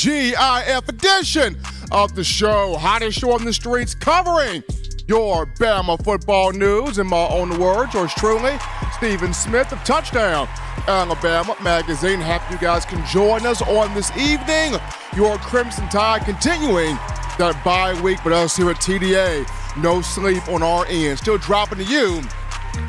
TGIF edition of the show, hottest show on the streets, covering your Bama football news. In my own words, yours truly, Stephen Smith of Touchdown Alabama Magazine. Happy you guys can join us on this evening. Your Crimson Tide continuing that bye week, but us here at TDA, no sleep on our end. Still dropping to you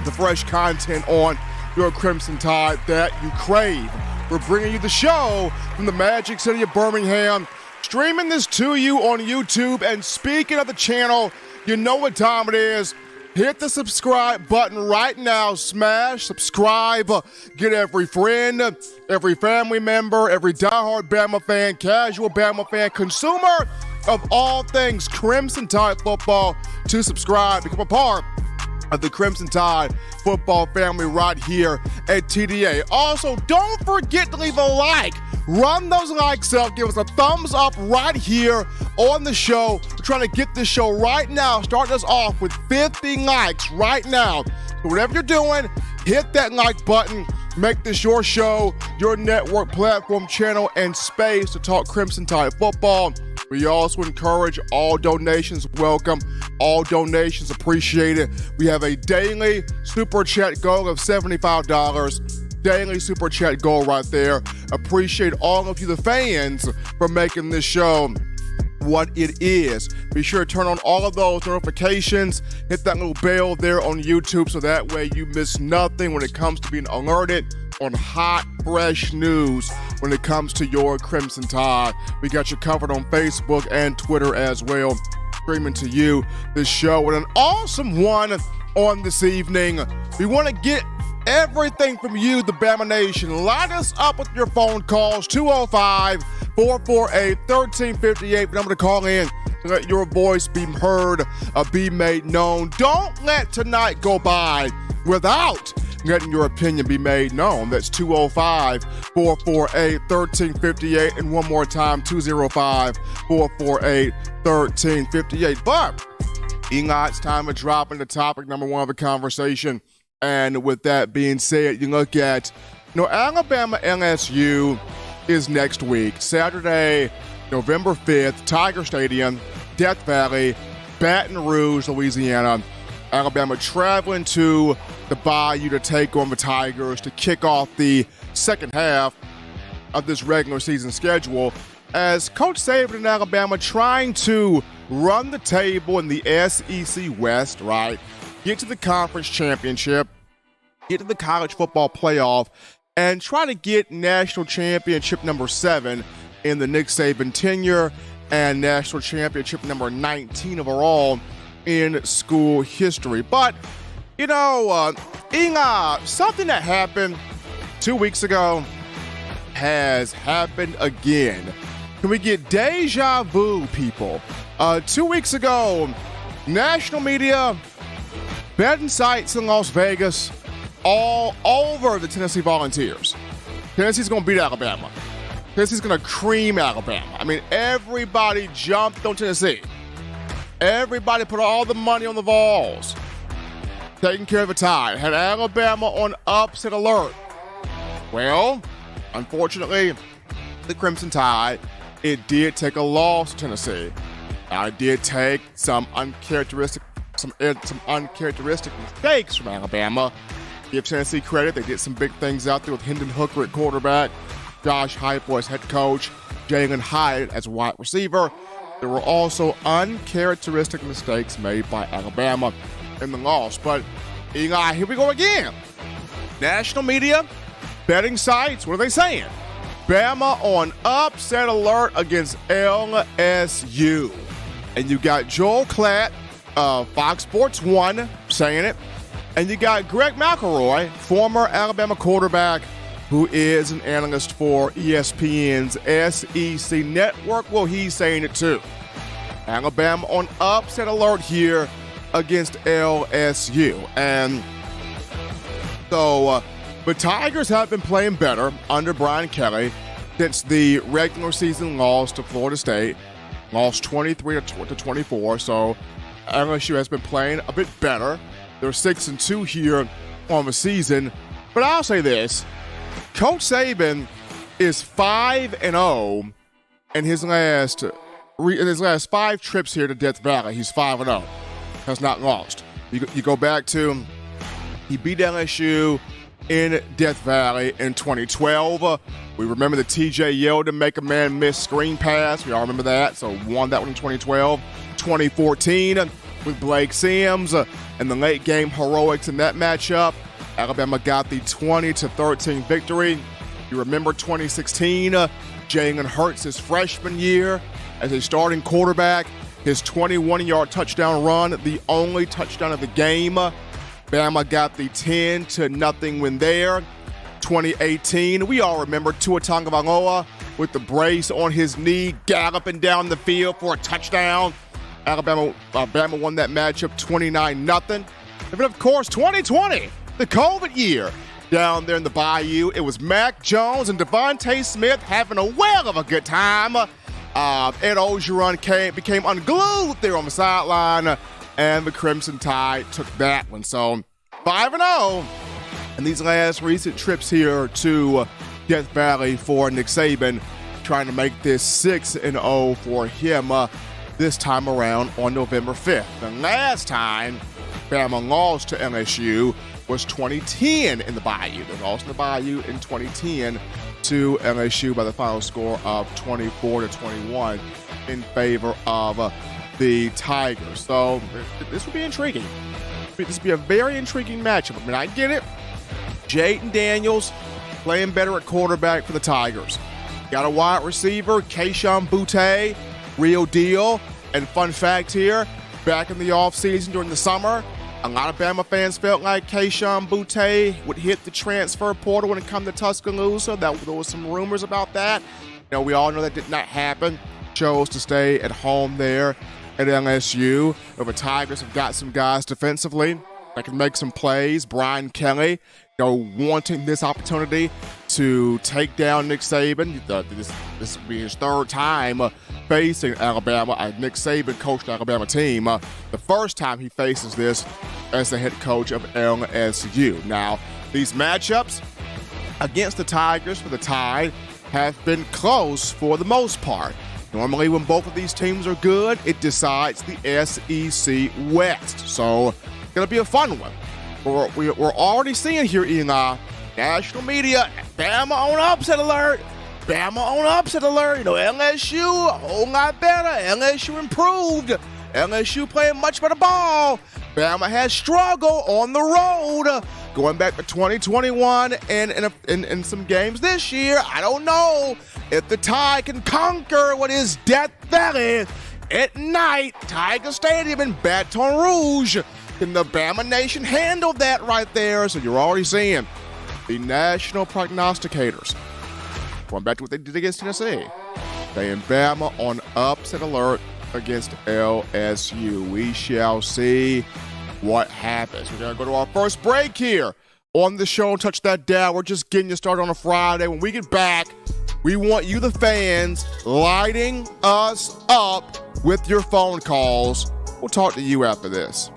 the fresh content on your Crimson Tide that you crave. We're bringing you the show from the Magic City of Birmingham, streaming this to you on YouTube. And speaking of the channel, you know what time it is. Hit the subscribe button right now. Smash, subscribe, get every friend, every family member, every diehard Bama fan, casual Bama fan, consumer of all things Crimson Tide football to subscribe. Become a part of the Crimson Tide football family right here at TDA. Also, don't forget to leave a like. Run those likes up. Give us a thumbs up right here on the show. We're trying to get this show right now, starting us off with 50 likes right now. So whatever you're doing, hit that like button. Make this your show, your network, platform, channel, and space to talk Crimson Tide football. We also encourage all donations welcome, all donations appreciated. We have a daily super chat goal of $75. Daily super chat goal right there. Appreciate all of you, the fans, for making this show what it is. Be sure to turn on all of those notifications. Hit that little bell there on YouTube so that way you miss nothing when it comes to being alerted on hot, fresh news when it comes to your Crimson Tide. We got you covered on Facebook and Twitter as well. Streaming to you this show and an awesome one on this evening. We want to get everything from you, the Bama Nation. Line us up with your phone calls, 205-448-1358. Number to call in to let your voice be heard, be made known. Don't let tonight go by without letting your opinion be made known. That's 205-448-1358. And one more time, 205-448-1358. But, Eli, it's time to drop into topic number one of the conversation. And with that being said, you look at, Alabama LSU is next week, Saturday, November 5th, Tiger Stadium, Death Valley, Baton Rouge, Louisiana. Alabama traveling to the Bayou to take on the Tigers to kick off the second half of this regular season schedule, as Coach Saban in Alabama trying to run the table in the SEC West, right? Get to the conference championship, get to the college football playoff, and try to get national championship number 7 in the Nick Saban tenure and national championship number 19 overall in school history. But, Eli, something that happened 2 weeks ago has happened again. Can we get deja vu, people? 2 weeks ago, national media, betting sites in Las Vegas, all over the Tennessee Volunteers. Tennessee's going to beat Alabama. Tennessee's going to cream Alabama. I mean, everybody jumped on Tennessee. Everybody put all the money on the Vols. Taking care of the Tide. Had Alabama on upset alert. Well, unfortunately, the Crimson Tide, it did take a loss to Tennessee. It did take some uncharacteristic mistakes from Alabama. Give Tennessee credit. They did some big things out there with Hendon Hooker at quarterback, Josh Heupel as head coach, Jalen Hyatt as wide receiver. There were also uncharacteristic mistakes made by Alabama in the loss. But, Eli, here we go again. National media, betting sites, what are they saying? Bama on upset alert against LSU. And you got Joel Klatt, Fox Sports 1, saying it. And you got Greg McElroy, former Alabama quarterback, who is an analyst for ESPN's SEC network. Well, he's saying it too. Alabama on upset alert here against LSU. And so the Tigers have been playing better under Brian Kelly since the regular season loss to Florida State. Lost 23-24, so LSU has been playing a bit better. They're 6-2 here on the season. But I'll say this, Coach Saban is 5-0 in his last 5 trips here to Death Valley, he's 5-0. Has not lost. You go back to, he beat LSU in Death Valley in 2012. We remember the TJ Yeldon make a man miss screen pass. We all remember that. So won that one in 2012. 2014 with Blake Sims and the late game heroics in that matchup. Alabama got the 20-13 victory. You remember 2016, Jalen Hurts, his freshman year as a starting quarterback, his 21-yard touchdown run, the only touchdown of the game. Bama got the 10-0 win there. 2018, we all remember Tua Tagovailoa with the brace on his knee, galloping down the field for a touchdown. Bama won that matchup 29-0. And then, of course, 2020, the COVID year. Down there in the Bayou, it was Mac Jones and Devontae Smith having a whale of a good time. Ed Ogeron became unglued there on the sideline, and the Crimson Tide took that one. So 5-0. And these last recent trips here to Death Valley for Nick Saban, trying to make this 6-0 for him this time around on November 5th. The last time Bama lost to LSU was 2010 in the Bayou. They lost in the Bayou in 2010 to LSU by the final score of 24-21 in favor of the Tigers. So this will be intriguing. This will be a very intriguing matchup. I mean, I get it. Jayden Daniels playing better at quarterback for the Tigers. Got a wide receiver, Kayshon Boutte, real deal. And fun fact here, back in the offseason during the summer, a lot of Bama fans felt like Kayshon Boutte would hit the transfer portal when it comes to Tuscaloosa. There was some rumors about that. We all know that did not happen. Chose to stay at home there at LSU. The Tigers have got some guys defensively that can make some plays. Brian Kelly, wanting this opportunity to take down Nick Saban. This will be his third time facing Alabama. A Nick Saban coached Alabama team. The first time he faces this as the head coach of LSU. Now, these matchups against the Tigers for the Tide have been close for the most part. Normally, when both of these teams are good, it decides the SEC West. So, it's going to be a fun one. We're already seeing here in national media, Bama on upset alert. Bama on upset alert. LSU, a whole lot better. LSU improved. LSU playing much better ball. Bama has struggled on the road. Going back to 2021 and in some games this year, I don't know if the Tide can conquer what is Death Valley at night. Tiger Stadium in Baton Rouge. Can the Bama Nation handle that right there? So you're already seeing the national prognosticators going back to what they did against Tennessee. Saying Bama on upset alert against LSU. We shall see what happens. We're going to go to our first break here on the show. Touch that dial. We're just getting you started on a Friday. When we get back, we want you, the fans, lighting us up with your phone calls. We'll talk to you after this.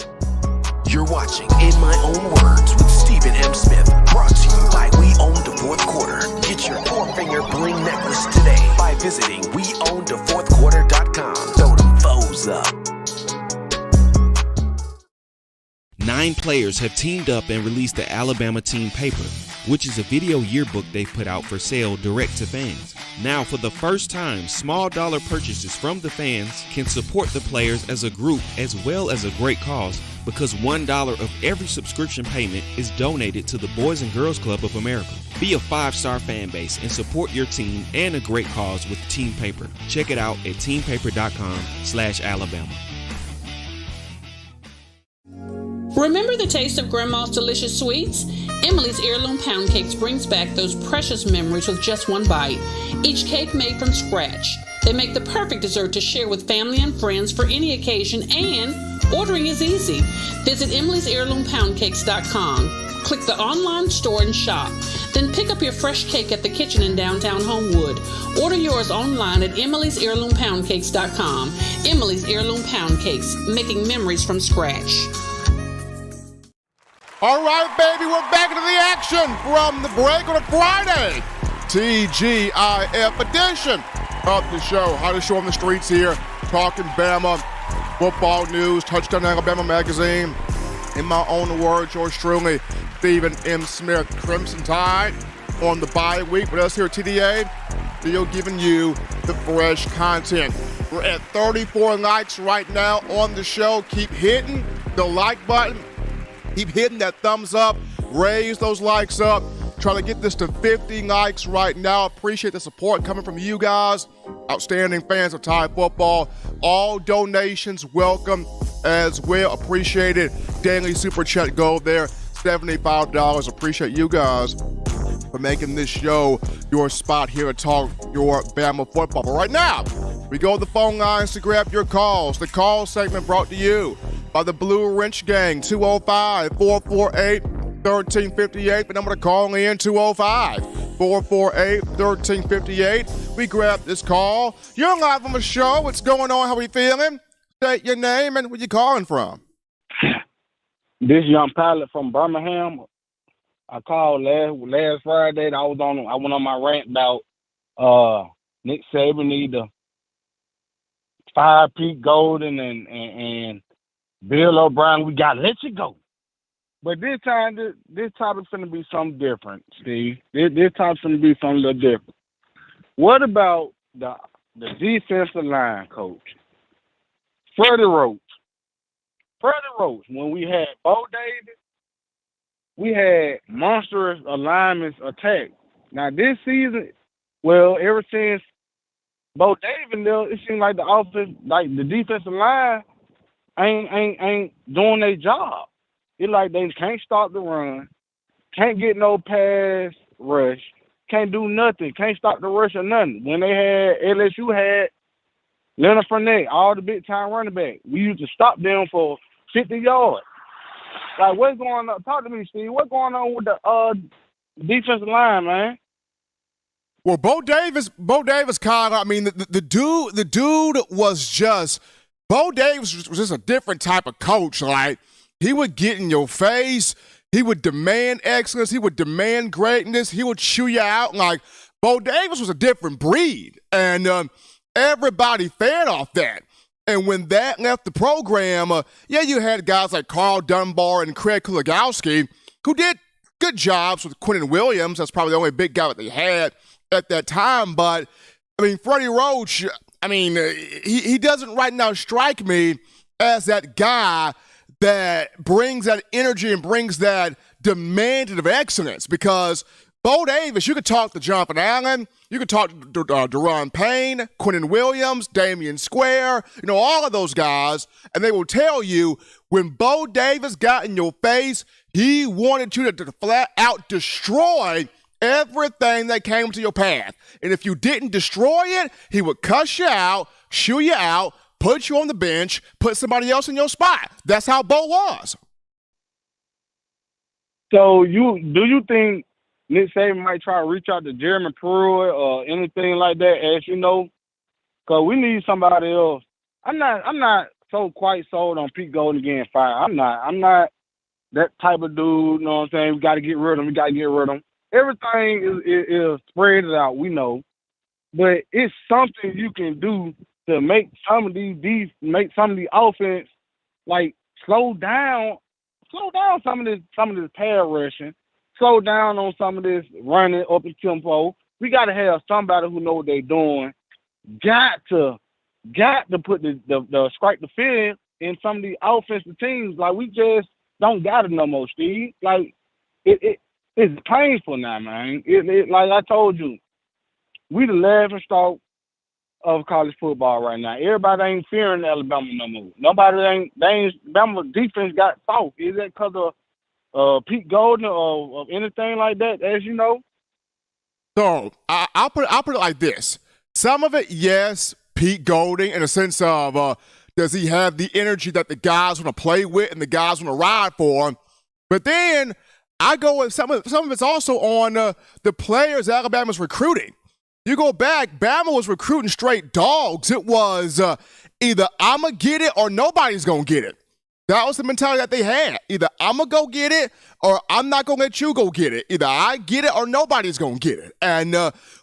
You're watching In My Own Words with Stephen M. Smith, brought to you by We Own the Fourth Quarter. Get your 4-finger bling necklace today by visiting weownthefourthquarter.com. Throw them foes up. 9 players have teamed up and released the Alabama Team Paper, which is a video yearbook they've put out for sale direct to fans. Now, for the first time, small dollar purchases from the fans can support the players as a group as well as a great cause, because $1 of every subscription payment is donated to the Boys and Girls Club of America. Be a 5-star fan base and support your team and a great cause with Team Paper. Check it out at teampaper.com/Alabama. Remember the taste of Grandma's delicious sweets? Emily's Heirloom Pound Cakes brings back those precious memories with just one bite. Each cake made from scratch. They make the perfect dessert to share with family and friends for any occasion, and ordering is easy. Visit emily'sheirloompoundcakes.com. Click the online store and shop. Then pick up your fresh cake at the kitchen in downtown Homewood. Order yours online at emily'sheirloompoundcakes.com. Emily's Heirloom Pound Cakes, making memories from scratch. All right, baby, we're back into the action from the break on a Friday. TGIF edition. of the show. Hottest show on the streets here, talking Bama football news, Touchdown Alabama magazine. In my own words, yours truly, Stephen M. Smith. Crimson Tide on the bye week with us here at TDA. Still giving you the fresh content. We're at 34 likes right now on the show. Keep hitting the like button. Keep hitting that thumbs up. Raise those likes up. Trying to get this to 50 likes right now. Appreciate the support coming from you guys. Outstanding fans of Tide football. All donations welcome as well. Appreciate it. Daily Super Chat go there. $75. Appreciate you guys for making this show your spot here to talk your Bama football. But right now, we go to the phone lines to grab your calls. The call segment brought to you by the Blue Wrench Gang, 205-448-1358. The number to call in, 205-448-1358. We grab this call. You're live on the show. What's going on? How are you feeling? State your name and where you calling from. This young pilot from Birmingham. I called last Friday. I went on my rant about Nick Saban need to fire Pete Golden and Bill O'Brien. We gotta let you go. But this time, this topic's gonna be something different, Steve. This topic's gonna be something a little different. What about the defensive line coach, Freddie Roach? When we had Bo Davis, we had monstrous alignments attack. Now this season, ever since Bo Davis left, it seems like the offense, like the defensive line, ain't doing their job. It's like they can't stop the run, can't get no pass rush, can't do nothing, can't stop the rush or nothing. When they had LSU had Leonard Fournette, all the big time running back, we used to stop them for 50 yards. Like, what's going on? Talk to me, Steve. What's going on with the defensive line, man? Well, Bo Davis, Kyle, I mean, the dude was just, Bo Davis was just a different type of coach. Like, he would get in your face. He would demand excellence. He would demand greatness. He would chew you out. Like, Bo Davis was a different breed. And everybody fed off that. And when that left the program, you had guys like Carl Dunbar and Craig Kuligowski who did good jobs with Quinnen Williams. That's probably the only big guy that they had at that time. But, I mean, Freddie Roach, I mean, he doesn't right now strike me as that guy that brings that energy and brings that demand of excellence, because Bo Davis, you could talk to Jonathan Allen, you could talk to Deron Payne, Quinnen Williams, Damian Square, all of those guys, and they will tell you when Bo Davis got in your face, he wanted you to flat out destroy everything that came to your path. And if you didn't destroy it, he would cuss you out, shoo you out, put you on the bench, put somebody else in your spot. That's how Bo was. So do you think Nick Saban might try to reach out to Jeremy Pruitt or anything like that, as you know? Because we need somebody else. I'm not so quite sold on Pete Golden getting fired. I'm not that type of dude, you know what I'm saying? We got to get rid of him. Everything is spread out, we know. But it's something you can do to make some of the offense, like, slow down some of this pass rushing, slow down on some of this running up the tempo. We got to have somebody who know what they're doing. Got to put the strike the field in some of the offensive teams. Like, we just don't got it no more, Steve. Like, it's painful now, man. Like I told you, we the laughing stock of college football right now. Everybody ain't fearing Alabama no more. Bama defense got soft. Is that because of Pete Golden or anything like that, as you know? So I'll put it like this. Some of it, yes, Pete Golding, in a sense of does he have the energy that the guys want to play with and the guys want to ride for him? But then I go with some of it's also on the players Alabama's recruiting. You go back, Bama was recruiting straight dogs. It was either I'm going to get it or nobody's going to get it. That was the mentality that they had. Either I'm going to go get it or I'm not going to let you go get it. Either I get it or nobody's going to get it. And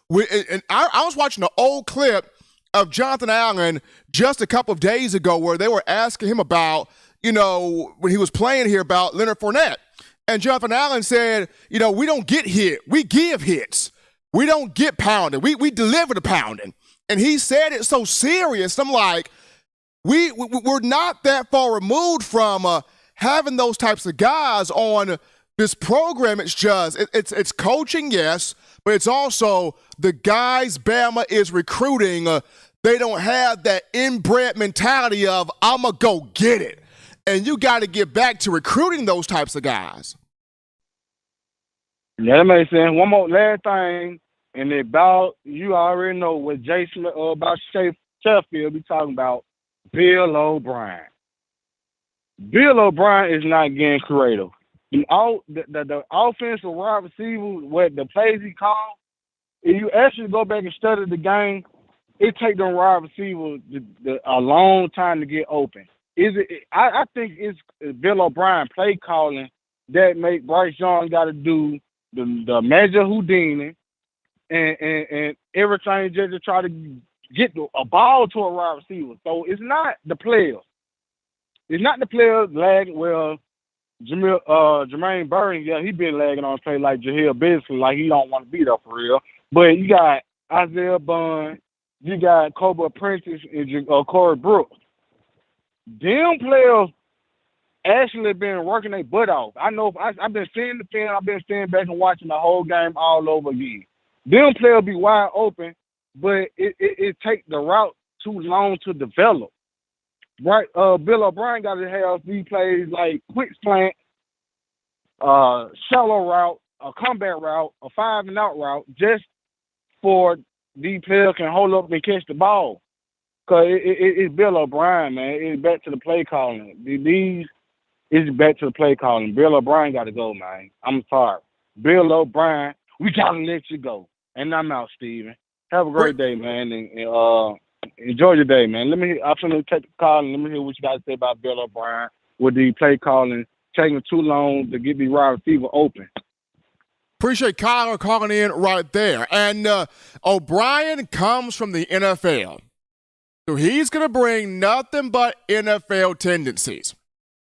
I was watching an old clip of Jonathan Allen just a couple of days ago where they were asking him about, when he was playing here, about Leonard Fournette. And Jonathan Allen said, we don't get hit. We give hits. We don't get pounded. We deliver the pounding. And he said it so serious. I'm like, we're not that far removed from having those types of guys on this program. It's just, it's coaching, yes, but it's also the guys Bama is recruiting. They don't have that inbred mentality of, I'm going to go get it. And you got to get back to recruiting those types of guys. Yeah, that makes sense. One more last thing, and about, you already know what Jason about Sheffield be talking about, Bill O'Brien. Bill O'Brien is not getting creative. The offensive wide receiver, what the plays he called, if you actually go back and study the game, it takes them wide receivers a long time to get open. I think it's Bill O'Brien play calling that make Bryce Young got to do the major Houdini and everything just to try to get a ball to a wide receiver. So it's not the players. It's not the players lagging. Well, Jermaine Burton, yeah, he been lagging on play like Jahlil Beasley, like he don't want to be there for real. But you got Isaiah Bond, you got Cobra Prentice, and Corey Brooks. Them players actually been working their butt off. I know I've been seeing the film. I've been staying back and watching the whole game all over again. Them players be wide open, but it takes the route too long to develop. Right? Bill O'Brien got to have these plays like quick slant, shallow route, a comeback route, a 5-and-out route, just for these players can hold up and catch the ball. Because it's Bill O'Brien, man. It's back to the play calling. It's back to the play calling. Bill O'Brien got to go, man. I'm sorry. Bill O'Brien, we got to let you go. And I'm out, Steven. Have a great day, man. And enjoy your day, man. I'm going to take the call and let me hear what you got to say about Bill O'Brien with the play calling, taking too long to get the wide receiver open. Appreciate Kyler calling in right there. And O'Brien comes from the NFL. So he's going to bring nothing but NFL tendencies.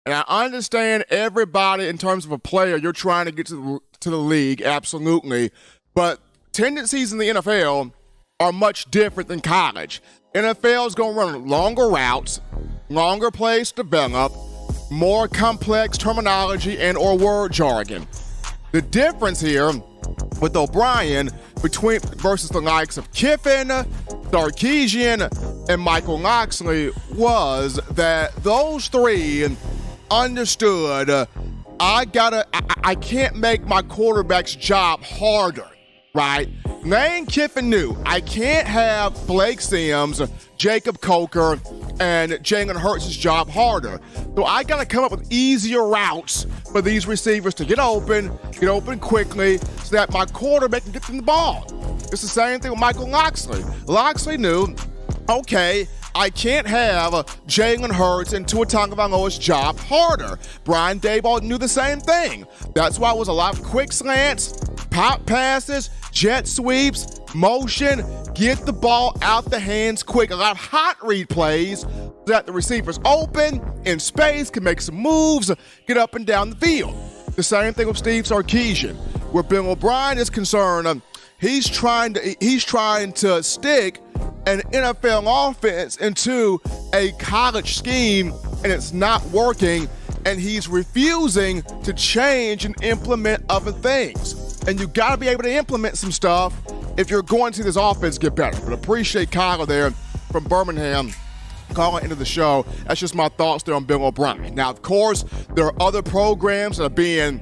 And I understand everybody in terms of a player, you're trying to get to the league, absolutely. But tendencies in the NFL are much different than college. NFL is going to run longer routes, longer plays to develop, more complex terminology and or word jargon. The difference here with O'Brien versus the likes of Kiffin, Sarkisian, and Michael Locksley was that those three understood I can't make my quarterback's job harder, right? Lane Kiffin knew I can't have Blake Sims, Jacob Coker, and Jalen Hurts' job harder. So I got to come up with easier routes for these receivers to get open quickly so that my quarterback can get them the ball. It's the same thing with Michael Locksley. Locksley knew, okay, I can't have Jalen Hurts and Tua Tagovailoa's job harder. Brian Daboll knew the same thing. That's why it was a lot of quick slants, pop passes, jet sweeps, motion, get the ball out the hands quick. A lot of hot read plays so that the receivers open, in space, can make some moves, get up and down the field. The same thing with Steve Sarkisian. Where Bill O'Brien is concerned, he's trying to stick an NFL offense into a college scheme, and it's not working, and he's refusing to change and implement other things. And you got to be able to implement some stuff if you're going to see this offense get better. But appreciate Kyler there from Birmingham calling into the show. That's just my thoughts there on Bill O'Brien. Now, of course, there are other programs that are being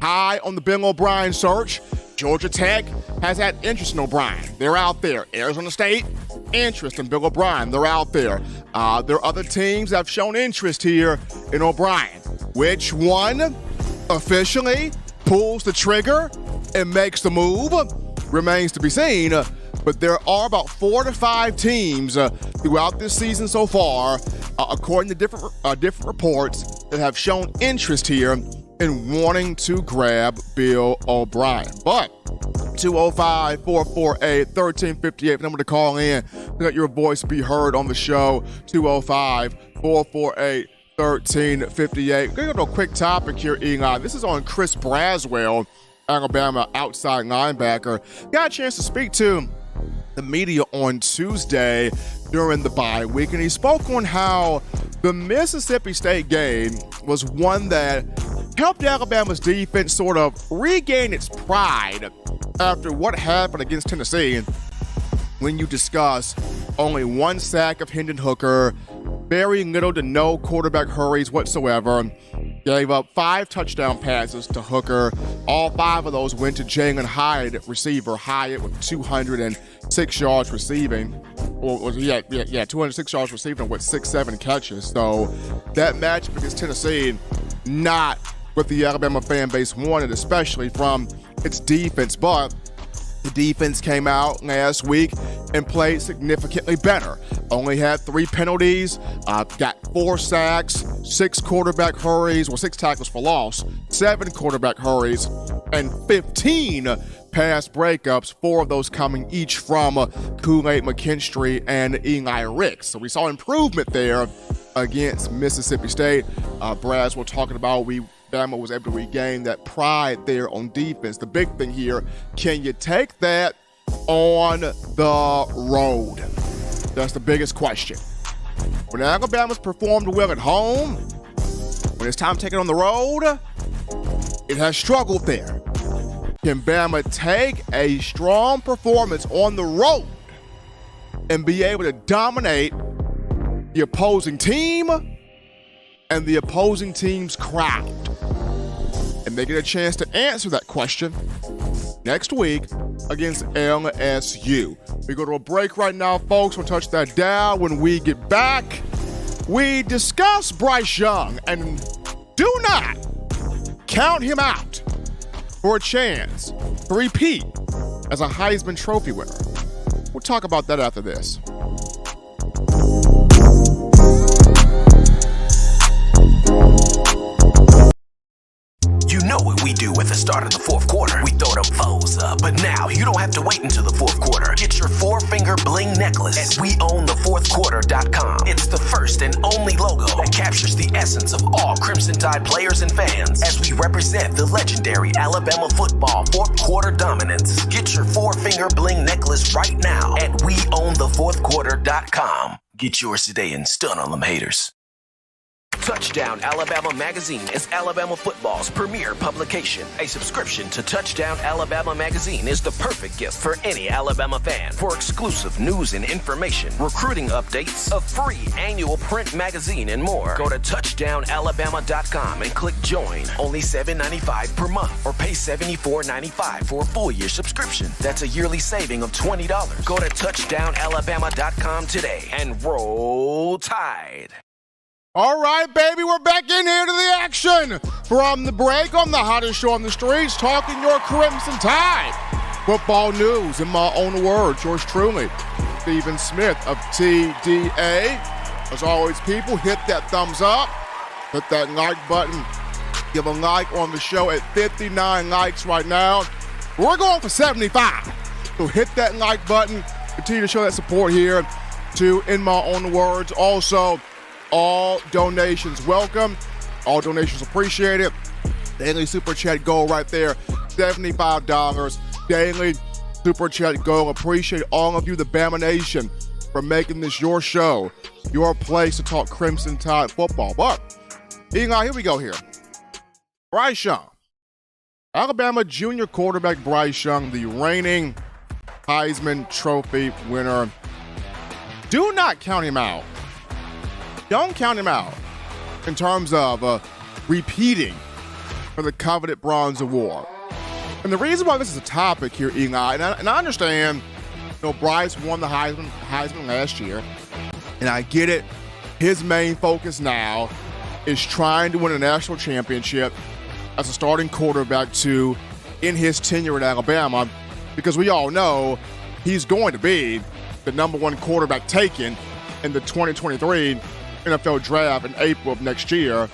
high on the Bill O'Brien search. Georgia Tech has had interest in O'Brien. They're out there. Arizona State, interest in Bill O'Brien. They're out there. There are other teams that have shown interest here in O'Brien. Which one officially pulls the trigger and makes the move remains to be seen. But there are about 4 to 5 teams throughout this season so far, according to different reports, that have shown interest here in wanting to grab Bill O'Brien. But 205-448-1358. Number to call in to let your voice be heard on the show. 205-448-1358. We're going to go to a quick topic here, Eli. This is on Chris Braswell, Alabama outside linebacker. Got a chance to speak to the media on Tuesday during the bye week, and he spoke on how the Mississippi State game was one that helped Alabama's defense sort of regain its pride after what happened against Tennessee. When you discuss only one sack of Hendon Hooker, very little to no quarterback hurries whatsoever, gave up 5 touchdown passes to Hooker. All 5 of those went to Jalen Hyatt, receiver Hyatt, with 206 yards receiving. 206 yards receiving with 6-7 catches. So that matchup against Tennessee, not what the Alabama fan base wanted, especially from its defense. But the defense came out last week and played significantly better. Only had 3 penalties, got 4 sacks, 6 quarterback hurries, 6 tackles for loss, 7 quarterback hurries, and 15 pass breakups, 4 of those coming each from Kool-Aid McKinstry and Eli Ricks. So we saw improvement there against Mississippi State. Braswell talking about Bama was able to regain that pride there on defense. The big thing here, can you take that on the road? That's the biggest question. When Alabama's performed well at home, when it's time to take it on the road, it has struggled there. Can Bama take a strong performance on the road and be able to dominate the opposing team and the opposing team's crowd? And they get a chance to answer that question next week against LSU. We go to a break right now, folks. We'll touch that down. When we get back, we discuss Bryce Young, and do not count him out for a chance to repeat as a Heisman Trophy winner. We'll talk about that after this. You know what we do at the start of the fourth quarter. We throw them foes up. But now you don't have to wait until the fourth quarter. Get your 4-finger bling necklace at WeOwnTheFourthQuarter.com. It's the first and only logo that captures the essence of all Crimson Tide players and fans as we represent the legendary Alabama football fourth quarter dominance. Get your 4-finger bling necklace right now at WeOwnTheFourthQuarter.com. Get yours today and stun on them haters. Touchdown Alabama Magazine is Alabama football's premier publication. A subscription to Touchdown Alabama Magazine is the perfect gift for any Alabama fan. For exclusive news and information, recruiting updates, a free annual print magazine, and more, go to touchdownalabama.com and click join. Only $7.95 per month, or pay $74.95 for a full year subscription. That's a yearly saving of $20. Go to touchdownalabama.com today and roll Tide. All right, baby, we're back in here to the action. From the break on the hottest show on the streets, talking your Crimson Tide football news. In my own words, yours truly, Stephen Smith of TDA. As always, people, hit that thumbs up, hit that like button, give a like on the show at 59 likes right now. We're going for 75. So hit that like button, continue to show that support here to In My Own Words. Also, all donations welcome. All donations appreciated. Daily Super Chat goal right there, $75. Daily Super Chat goal. Appreciate all of you, the Bama Nation, for making this your show, your place to talk Crimson Tide football. But, Eli, here we go here. Bryce Young. Alabama junior quarterback Bryce Young, the reigning Heisman Trophy winner. Do not count him out. Don't count him out in terms of repeating for the coveted Bronze Award. And the reason why this is a topic here, Eli, and I understand, Bryce won the Heisman last year, and I get it. His main focus now is trying to win a national championship as a starting quarterback in his tenure at Alabama, because we all know he's going to be the number 1 quarterback taken in the 2023 NFL draft in April of next year.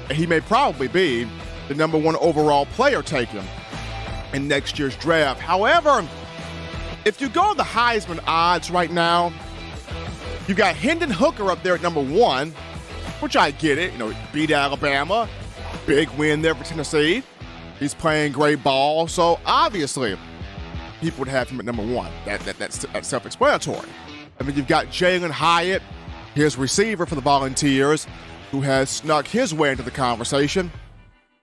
And he may probably be the number 1 overall player taken in next year's draft. However, if you go to the Heisman odds right now, you got Hendon Hooker up there at number 1, which I get it. Beat Alabama, big win there for Tennessee. He's playing great ball, so obviously people would have him at number 1. That's self-explanatory. You've got Jalen Hyatt, his receiver for the Volunteers, who has snuck his way into the conversation.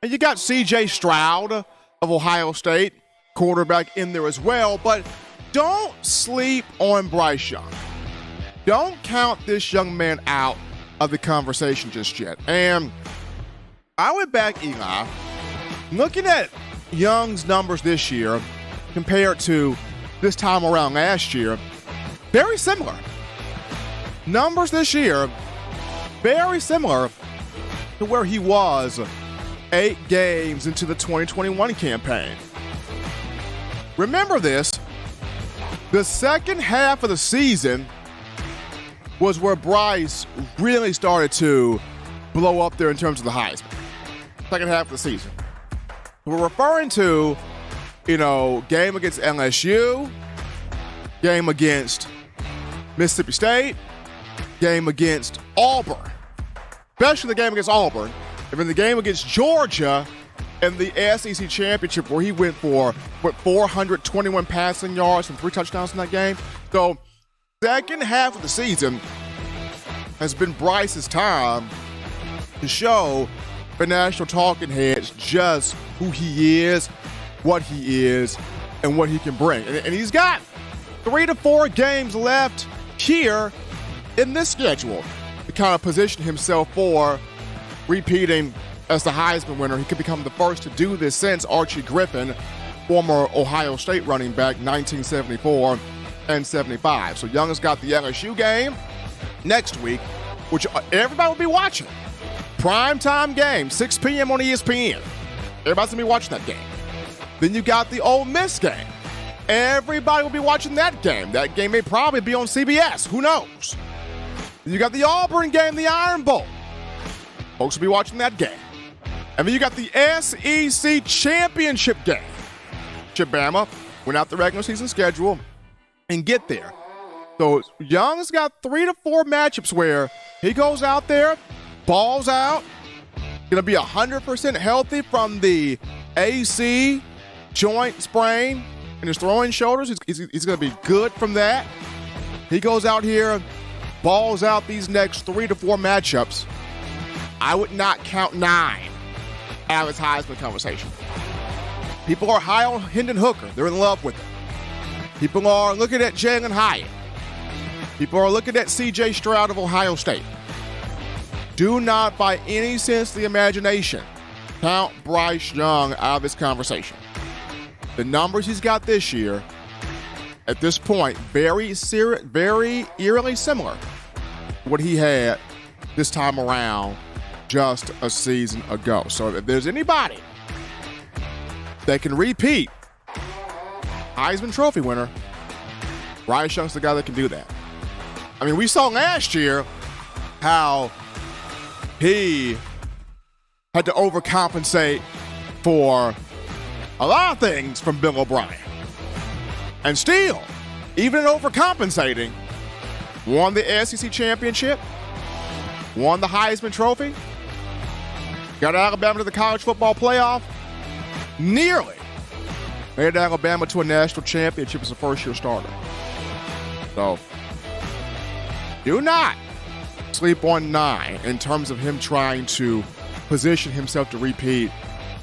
And you got C.J. Stroud of Ohio State, quarterback in there as well. But don't sleep on Bryce Young. Don't count this young man out of the conversation just yet. And I went back, Eli, looking at Young's numbers this year compared to this time around last year, very similar. Numbers this year, very similar to where he was 8 games into the 2021 campaign. Remember this, the second half of the season was where Bryce really started to blow up there in terms of the Heisman. Second half of the season. We're referring to, game against LSU, game against Mississippi State, game against Auburn, especially the game against Auburn, and then the game against Georgia in the SEC Championship where he went for 421 passing yards and 3 touchdowns in that game. So second half of the season has been Bryce's time to show the national talking heads just who he is, what he is, and what he can bring. And he's got 3 to 4 games left here in this schedule to kind of position himself for repeating as the Heisman winner. He could become the first to do this since Archie Griffin, former Ohio State running back, 1974 and 75. So Young has got the LSU game next week, which everybody will be watching. Primetime game, 6 p.m. on ESPN. Everybody's going to be watching that game. Then you got the Ole Miss game. Everybody will be watching that game. That game may probably be on CBS. Who knows? Then you got the Auburn game, the Iron Bowl. Folks will be watching that game. And then you got the SEC Championship game. Bama went out the regular season schedule and get there. So Young's got 3 to 4 matchups where he goes out there, balls out, going to be 100% healthy from the AC joint sprain in his throwing shoulders. He's going to be good from that. He goes out here, balls out these next 3 to 4 matchups. I would not count 9 out of his Heisman conversation. People are high on Hendon Hooker. They're in love with him. People are looking at Jalen Hyatt. People are looking at C.J. Stroud of Ohio State. Do not, by any sense of the imagination, count Bryce Young out of this conversation. The numbers he's got this year, at this point, very eerily similar to what he had this time around just a season ago. So if there's anybody that can repeat Heisman Trophy winner, Bryce Young's the guy that can do that. I mean, we saw last year how he had to overcompensate for a lot of things from Bill O'Brien. And still, even in overcompensating, won the SEC Championship, won the Heisman Trophy, got Alabama to the college football playoff, nearly made Alabama to a national championship as a first-year starter. So, do not sleep on 9 in terms of him trying to position himself to repeat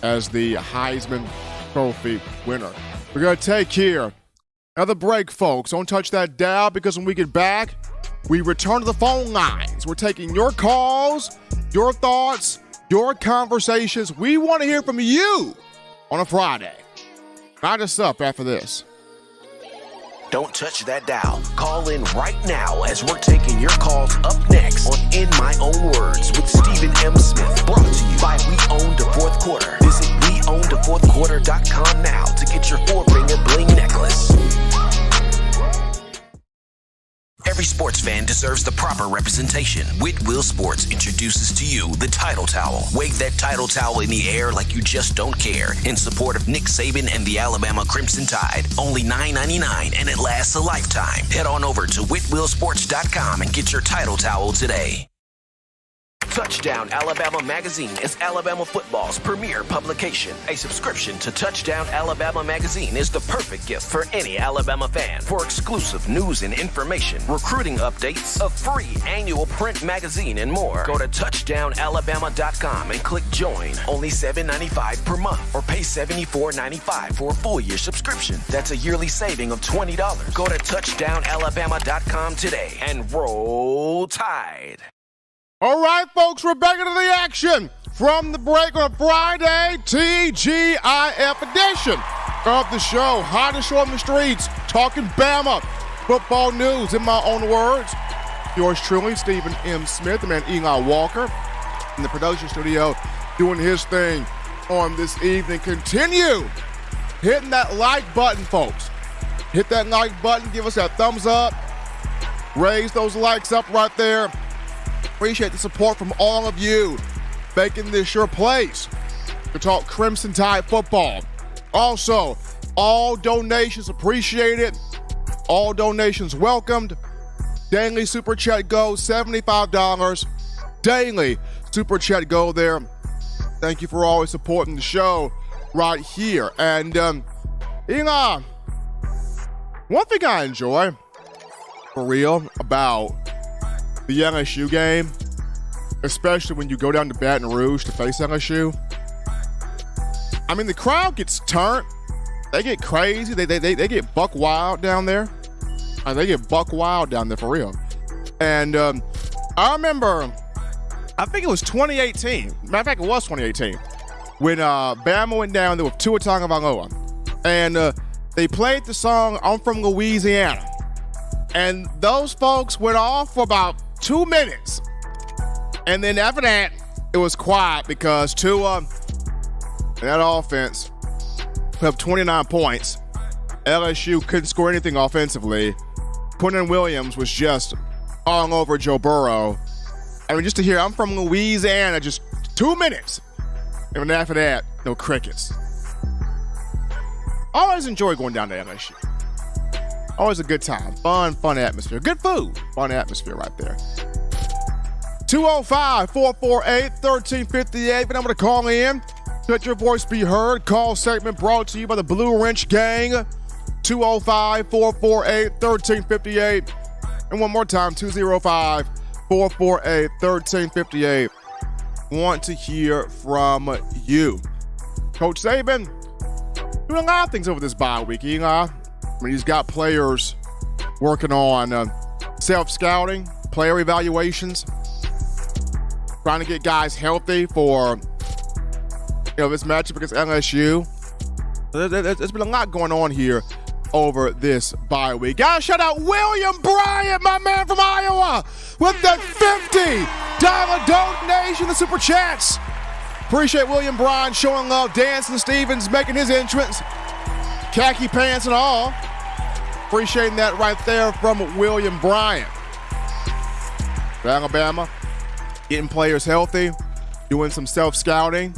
as the Heisman Trophy winner. We're going to take here another break, folks. Don't touch that dial, because when we get back, we return to the phone lines. We're taking your calls, your thoughts, your conversations. We want to hear from you on a Friday. Not us up after this. Don't touch that dial. Call in right now as we're taking your calls up next on In My Own Words with Stephen M. Smith. Brought to you by We Own the Fourth Quarter. Visit WeOwnTheFourthQuarter.com now to get your 4-finger bling necklace. Every sports fan deserves the proper representation. Whitwell Sports introduces to you the Title Towel. Wave that Title Towel in the air like you just don't care in support of Nick Saban and the Alabama Crimson Tide. Only $9.99 and it lasts a lifetime. Head on over to whitwellsports.com and get your Title Towel today. Touchdown Alabama Magazine is Alabama football's premier publication. A subscription to Touchdown Alabama Magazine is the perfect gift for any Alabama fan. For exclusive news and information, recruiting updates, a free annual print magazine, and more, go to touchdownalabama.com and click join. Only $7.95 per month or pay $74.95 for a full-year subscription. That's a yearly saving of $20. Go to touchdownalabama.com today and roll Tide. All right, folks, we're back into the action from the break on a Friday, TGIF edition of the show. Hottest show on the streets, talking Bama football news. In my own words, yours truly, Stephen M. Smith, the man Eli Walker, in the production studio doing his thing on this evening. Continue hitting that like button, folks. Hit that like button, give us that thumbs up, raise those likes up right there. Appreciate the support from all of you, making this your place to talk Crimson Tide football. Also, all donations appreciated, all donations welcomed. Daily Super Chat Go, $75. Daily Super Chat Go there. Thank you for always supporting the show right here. And, Eli, one thing I enjoy, for real, about the LSU game, especially when you go down to Baton Rouge to face LSU. I mean, the crowd gets turned. They get crazy. They get buck wild down there. They get buck wild down there for real. And I remember, I think it was 2018. Matter of fact, it was 2018 when Bama went down there with Tua Tagovailoa, and they played the song "I'm From Louisiana," and those folks went off for about 2 minutes. And then after that, it was quiet because Tua and that offense put up 29 points. LSU couldn't score anything offensively. Quinton Williams was just all over Joe Burrow. I mean, just to hear, I'm from Louisiana, just 2 minutes. And then after that, no crickets. Always enjoy going down to LSU. Always a good time. Fun atmosphere. Good food. Fun atmosphere right there. 205-448-1358. But I'm going to call in. Let your voice be heard. Call segment brought to you by the Blue Wrench Gang. 205-448-1358. And one more time, 205-448-1358. Want to hear from you. Coach Saban doing a lot of things over this bye week, Eli. I mean, he's got players working on self-scouting, player evaluations, trying to get guys healthy for this matchup against LSU. There's been a lot going on here over this bye week. Guys, shout out William Bryant, my man from Iowa, with the $50 donation to Super Chats. Appreciate William Bryant showing love. Dancing Stevens making his entrance. Khaki pants and all. Appreciating that right there from William Bryant. Alabama getting players healthy, doing some self-scouting.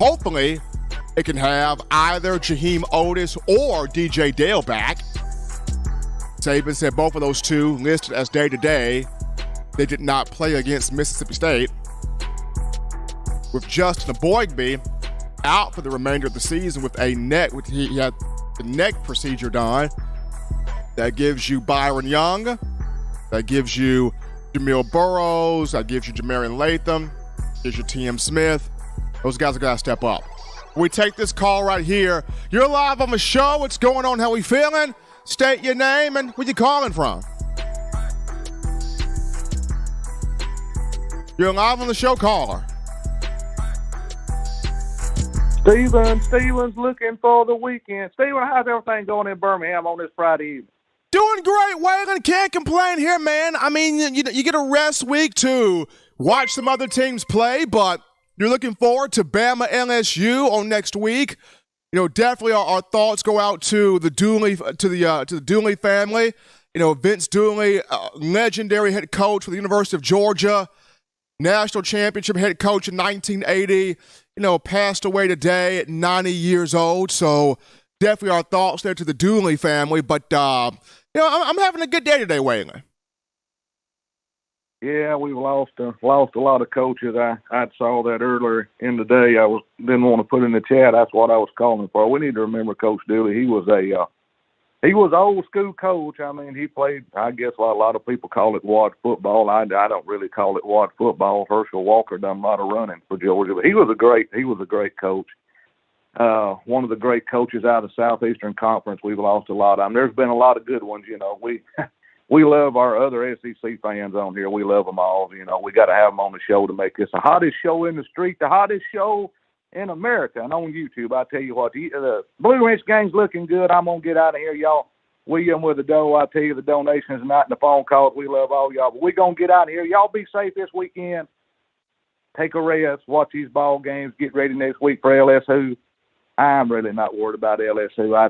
Hopefully, it can have either Jaheim Otis or DJ Dale back. Saban said both of those two listed as day-to-day. They did not play against Mississippi State. With Justin Aboigbe out for the remainder of the season with a neck, he had the neck procedure done. That gives you Byron Young. That gives you Jamil Burrows. That gives you Jamarian Latham. Gives you T.M. Smith. Those guys are going to step up. We take this call right here. You're live on the show. What's going on? How we feeling? State your name and where you calling from. You're live on the show, caller. Steven's looking for the weekend. Steven, how's everything going in Birmingham on this Friday evening? Doing great, Waylon. Can't complain here, man. I mean, you get a rest week to watch some other teams play, but you're looking forward to Bama LSU on next week. Definitely our thoughts go out to the Dooley family Vince Dooley, legendary head coach for the University of Georgia, national championship head coach in 1980, passed away today at 90 years old. So definitely our thoughts there to the Dooley family. But, I'm having a good day today, Waylon. Yeah, we've lost a lot of coaches. I saw that earlier in the day. Didn't want to put in the chat. That's what I was calling for. We need to remember Coach Dooley. He was an old school coach. I mean, he played, I guess a lot of people call it wad football. I don't really call it wad football. Herschel Walker done a lot of running for Georgia, but he was a great coach. One of the great coaches out of the Southeastern Conference. We've lost a lot of them. There's been a lot of good ones. We love our other SEC fans on here. We love them all. We got to have them on the show to make this the hottest show in the street, the hottest show in America, and on YouTube. I tell you what, the Blue Ridge gang's looking good. I'm going to get out of here, y'all. We with the dough. I tell you, the donations not in the phone calls. We love all y'all. But we're going to get out of here. Y'all be safe this weekend. Take a rest. Watch these ball games. Get ready next week for LSU. I'm really not worried about LSU. I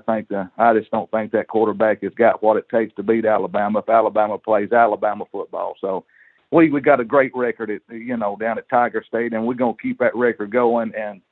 just don't think that quarterback has got what it takes to beat Alabama if Alabama plays Alabama football. So we got a great record down at Tiger State, and we're gonna keep that record going and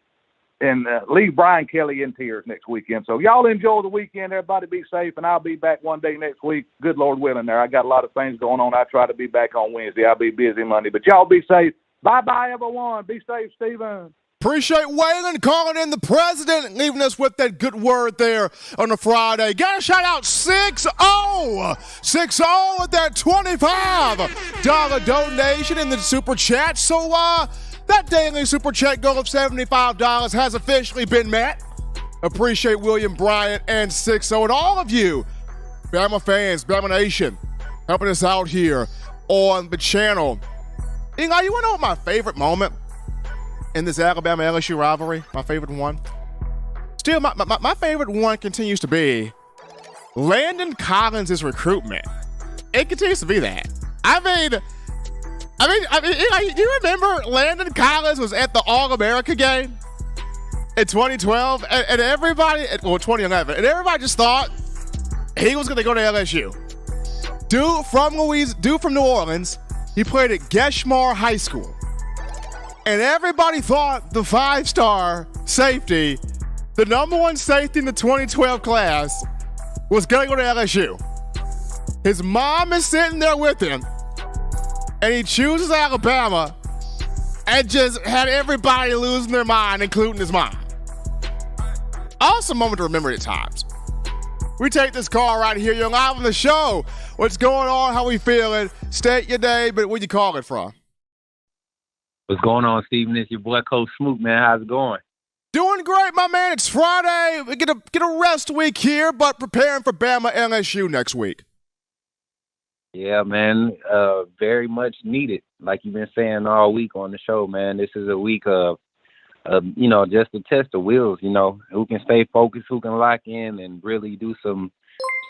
leave Brian Kelly in tears next weekend. So y'all enjoy the weekend. Everybody be safe, and I'll be back one day next week. Good Lord willing. There, I got a lot of things going on. I try to be back on Wednesday. I'll be busy Monday, but y'all be safe. Bye everyone. Be safe, Stephen. Appreciate Waylon calling in the president and leaving us with that good word there on a Friday. Got to shout out 6-0 with that $25 donation in the Super Chat. So that daily Super Chat goal of $75 has officially been met. Appreciate William Bryant and 6-0 and all of you, Bama fans, Bama Nation, helping us out here on the channel. Eli, you want to know what my favorite moment in this Alabama-LSU rivalry, my favorite one? Still, my favorite one continues to be Landon Collins' recruitment. It continues to be that. I mean, you remember Landon Collins was at the All-America game in 2012, and everybody, 2011, and everybody just thought he was going to go to LSU. Dude from New Orleans, he played at Geshmar High School. And everybody thought the 5-star safety, the number one safety in the 2012 class, was going to go to LSU. His mom is sitting there with him, and he chooses Alabama and just had everybody losing their mind, including his mom. Awesome moment to remember at times. We take this call right here. You're live on the show. What's going on? How we feeling? State your name, but where you calling from? What's going on, Steven? It's your boy, Coach Smoot, man. How's it going? Doing great, my man. It's Friday. We get a rest week here, but preparing for Bama LSU next week. Yeah, man. Very much needed. Like you've been saying all week on the show, man. This is a week of just to test the wheels, who can stay focused, who can lock in and really do some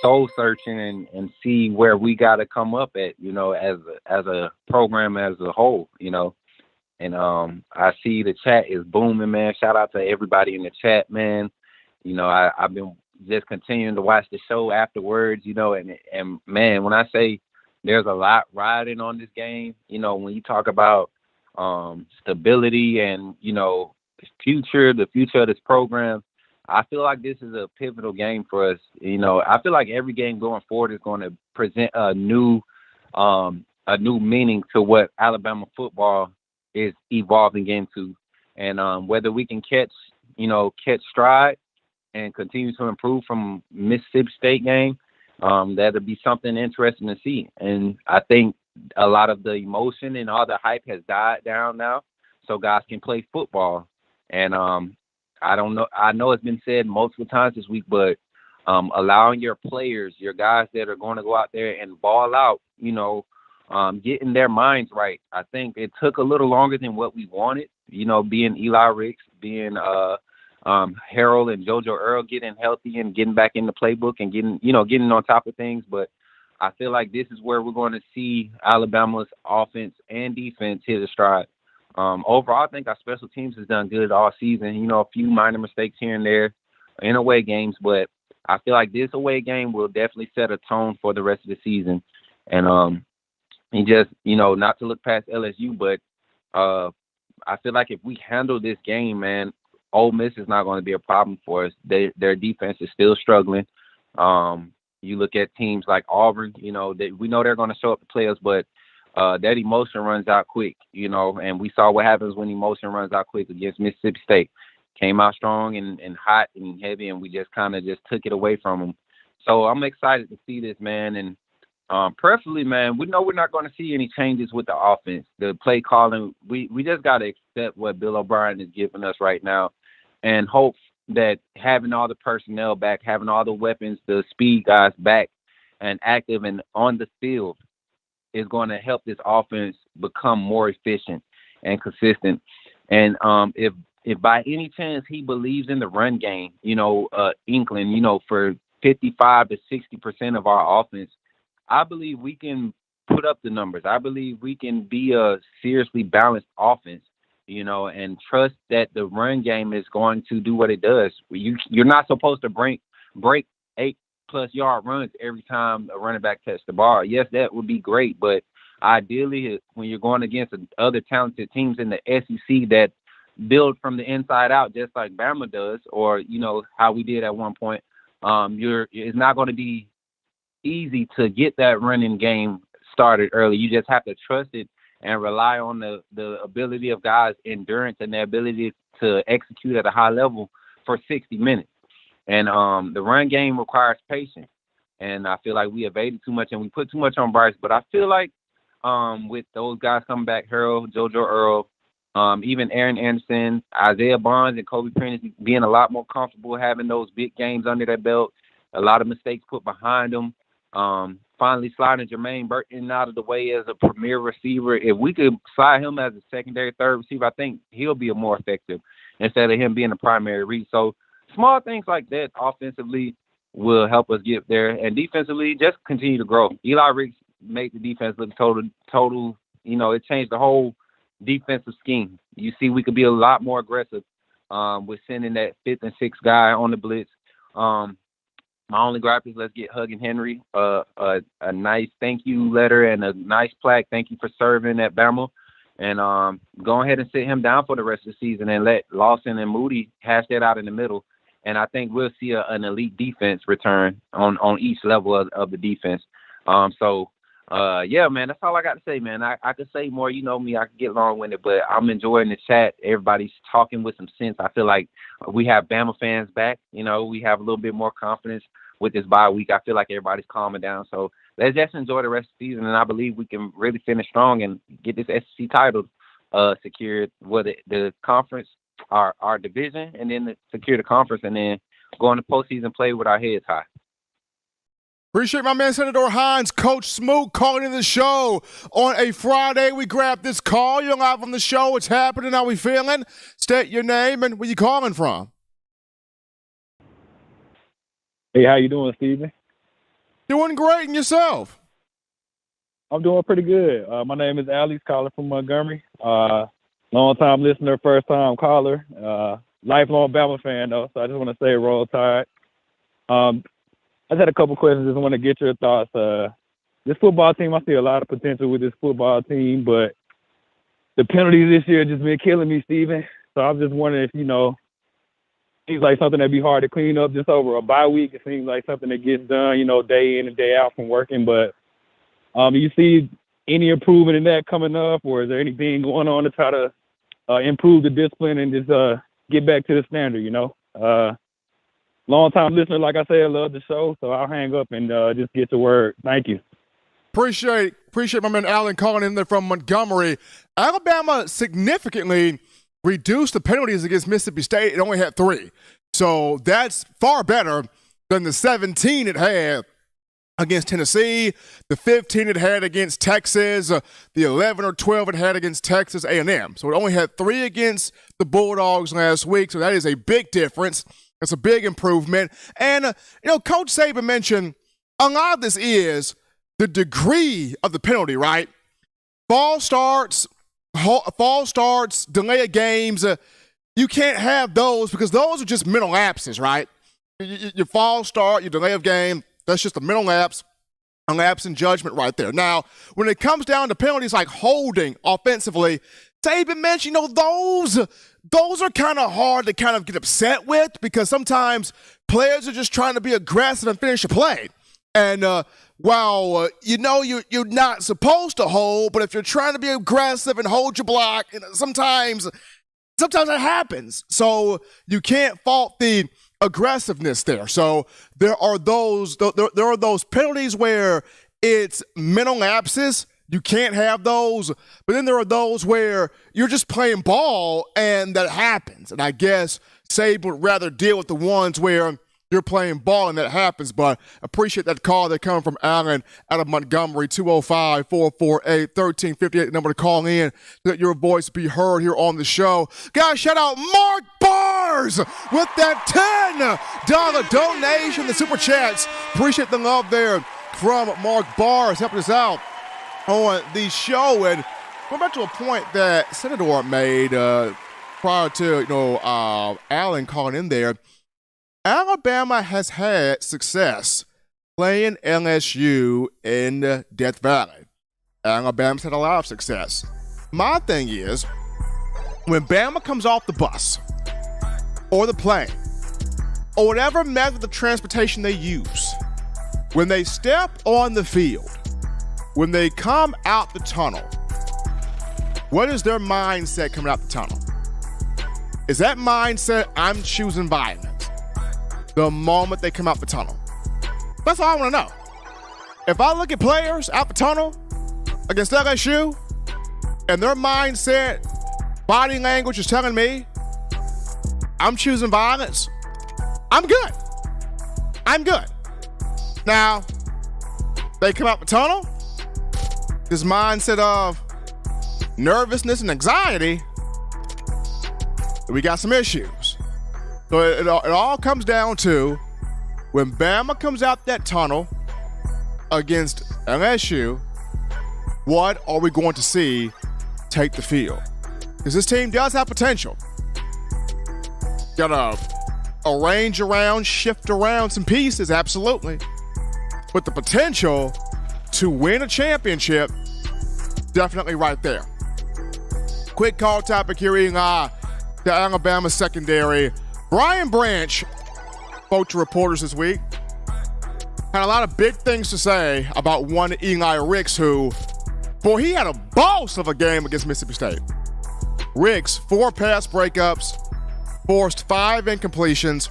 soul searching and see where we got to come up at, as a program as a whole, And I see the chat is booming, man. Shout out to everybody in the chat, man. I've been just continuing to watch the show afterwards, and man, when I say there's a lot riding on this game, when you talk about stability and, the future of this program, I feel like this is a pivotal game for us. I feel like every game going forward is going to present a new meaning to what Alabama football is evolving into, and whether we can catch stride and continue to improve from Mississippi State game, that'll be something interesting to see. And I think a lot of the emotion and all the hype has died down now, so guys can play football. And I don't know. I know it's been said multiple times this week, but allowing your players, your guys that are going to go out there and ball out, getting their minds right. I think it took a little longer than what we wanted, being Eli Ricks, being Harold and JoJo Earl getting healthy and getting back in the playbook and getting on top of things. But I feel like this is where we're going to see Alabama's offense and defense hit a stride. Overall, I think our special teams has done good all season. A few minor mistakes here and there in away games, but I feel like this away game will definitely set a tone for the rest of the season. And just, not to look past LSU, but I feel like if we handle this game, man, Ole Miss is not going to be a problem for us. Their defense is still struggling. You look at teams like Auburn, we know they're going to show up to play us, but that emotion runs out quick, and we saw what happens when emotion runs out quick against Mississippi State. Came out strong and hot and heavy, and we just kind of just took it away from them. So I'm excited to see this, man, and preferably, man, we know we're not going to see any changes with the offense. The play calling, we just got to accept what Bill O'Brien is giving us right now and hope that having all the personnel back, having all the weapons, the speed guys back and active and on the field is going to help this offense become more efficient and consistent. And if by any chance he believes in the run game, inkling, for 55 to 60% of our offense, I believe we can put up the numbers. I believe we can be a seriously balanced offense, and trust that the run game is going to do what it does. You're not supposed to break 8+ yard runs every time a running back touches the ball. Yes, that would be great, but ideally, when you're going against other talented teams in the SEC that build from the inside out, just like Bama does, or how we did at one point, it's not going to be easy to get that running game started early. You just have to trust it and rely on the ability of guys' endurance and their ability to execute at a high level for 60 minutes. And the run game requires patience. And I feel like we evaded too much and we put too much on Bryce. But I feel like with those guys coming back, Harold, JoJo Earl, even Aaron Anderson, Isaiah Bonds, and Kobe Prentice being a lot more comfortable having those big games under their belt, a lot of mistakes put behind them. Finally sliding Jermaine Burton out of the way as a premier receiver. If we could slide him as a secondary, third receiver, I think he'll be a more effective instead of him being a primary read. So small things like that offensively will help us get there. And defensively, just continue to grow. Eli Ricks made the defense look total, it changed the whole defensive scheme. You see, we could be a lot more aggressive with sending that 5th and 6th guy on the blitz. My only gripe is let's get Huggin Henry a nice thank you letter and a nice plaque. Thank you for serving at Bama. And go ahead and sit him down for the rest of the season and let Lawson and Moody hash that out in the middle. And I think we'll see an elite defense return on each level of the defense. Yeah, man, that's all I got to say, man. I could say more. You know me, I could get long-winded, but I'm enjoying the chat. Everybody's talking with some sense. I feel like we have Bama fans back. We have a little bit more confidence with this bye week. I feel like everybody's calming down. So let's just enjoy the rest of the season, and I believe we can really finish strong and get this SEC title secured, whether the conference, our division, and then secure the conference, and then go into postseason play with our heads high. Appreciate my man, Senator Hines. Coach Smoot calling in the show on a Friday. We grabbed this call. You're live on the show. What's happening? How we feeling? State your name and where you calling from. Hey, how you doing, Steven? Doing great, and yourself? I'm doing pretty good. My name is Alex, calling from Montgomery. Long-time listener, first-time caller. Lifelong Bama fan, though, so I just want to say Roll Tide. I just had a couple questions. Just want to get your thoughts. This football team, I see a lot of potential with this football team, but the penalties this year just been killing me, Steven. So I'm just wondering if, seems like something that'd be hard to clean up just over a bye week. It seems like something that gets done, day in and day out from working. But do you see any improvement in that coming up, or is there anything going on to try to improve the discipline and just get back to the standard, Long-time listener, like I said, love the show, so I'll hang up and just get to work. Thank you. Appreciate my man Allen calling in there from Montgomery. Alabama significantly reduced the penalties against Mississippi State. It only had 3. So that's far better than the 17 it had against Tennessee, the 15 it had against Texas, the 11 or 12 it had against Texas A&M. So it only had 3 against the Bulldogs last week, so that is a big difference. That's a big improvement. And, Coach Saban mentioned a lot of this is the degree of the penalty, right? Fall starts, delay of games. You can't have those because those are just mental lapses, right? Your false start, your delay of game, that's just a mental lapse, a lapse in judgment right there. Now, when it comes down to penalties like holding offensively, Saban mentioned, those are kind of hard to kind of get upset with because sometimes players are just trying to be aggressive and finish a play. And while you're not supposed to hold, but if you're trying to be aggressive and hold your block, sometimes that happens. So you can't fault the aggressiveness there. So there are those penalties where it's mental lapses. You can't have those. But then there are those where you're just playing ball and that happens. And I guess Saban would rather deal with the ones where you're playing ball and that happens. But appreciate that call that come from Allen out of Montgomery, 205-448-1358, number to call in so that your voice be heard here on the show. Guys, shout out Mark Bars with that $10 donation, the Super Chats. Appreciate the love there from Mark Bars helping us out on the show. And going back to a point that Senator made prior to, Allen calling in there, Alabama has had success playing LSU in Death Valley. Alabama's had a lot of success. My thing is, when Bama comes off the bus or the plane or whatever method of transportation they use, when they step on the field, when they come out the tunnel, what is their mindset coming out the tunnel? Is that mindset, I'm choosing violence, the moment they come out the tunnel? That's all I want to know. If I look at players out the tunnel against LSU and their mindset, body language is telling me I'm choosing violence, I'm good. Now, they come out the tunnel, this mindset of nervousness and anxiety, we got some issues. So it all comes down to when Bama comes out that tunnel against LSU, what are we going to see take the field? Because this team does have potential. Got to arrange around, shift around some pieces, absolutely. But the potential to win a championship, definitely right there. Quick call topic here in the Alabama secondary. Brian Branch spoke to reporters this week. Had a lot of big things to say about one Eli Ricks, who, boy, he had a boss of a game against Mississippi State. Ricks, 4 pass breakups, forced 5 incompletions,